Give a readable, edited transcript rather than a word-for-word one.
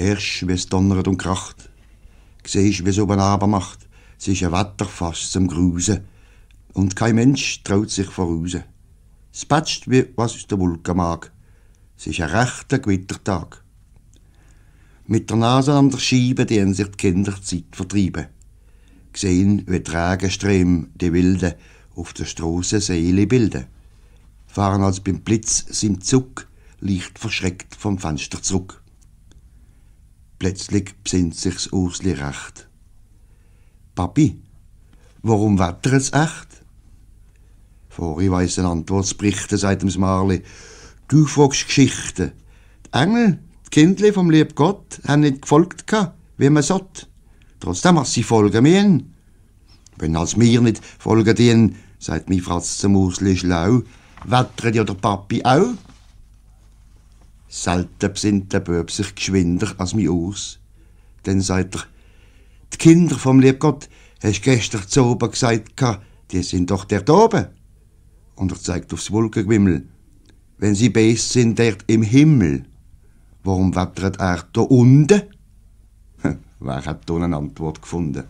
Hörst, wie es donnert und kracht. Siehst, wie es oben runter macht. Es ist ein Wetter fast zum Grusen. Und kein Mensch traut sich voraus. Es patscht, wie was aus der Wolke mag. Es ist ein rechter Gewittertag. Mit der Nase an der Scheibe dienen sich die Kinder die Zeit vertreiben. Sehen, wie die Regenströme die Wilden auf der Strasse Seele bilden. Fahren als beim Blitz seinen Zug, leicht verschreckt vom Fenster zurück. Plötzlich besinnt sich's Ursli recht. Papi, warum wettert's echt? Vor ich weiss eine Antwort zu berichten, sagt dem Marli. Du fragst Geschichten. Die Engel, die Kindli vom lieben Gott, haben nicht gefolgt, wie man sollte. Trotzdem hat sie folgen müssen. Wenn als mir nicht folgen dienen, sagt mi Fratz zum Ursli schlau, wettert ja der Papi auch. Selten besinnt der Bub sich geschwinder als mi Urs. Dann sagt er, die Kinder vom lieben Gott, hast gestern zu oben gesagt, die sind doch dort oben. Und er zeigt aufs Wolkengewimmel. Wenn sie best sind dort im Himmel, warum wettert er da unten? Wer hat da eine Antwort gefunden?